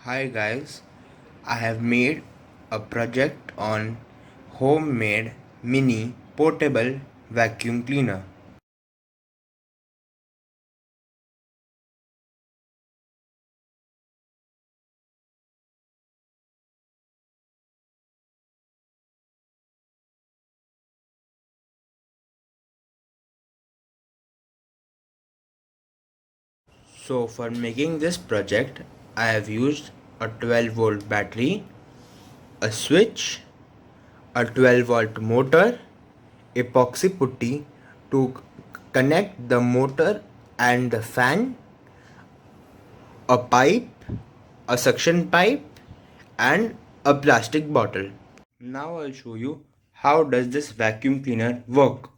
Hi guys, I have made a project on homemade mini portable vacuum cleaner. So for making this project, I have used a 12-volt battery, a switch, a 12-volt motor, epoxy putty to connect the motor and the fan, a pipe, a suction pipe, and a plastic bottle. Now I'll show you how does this vacuum cleaner work.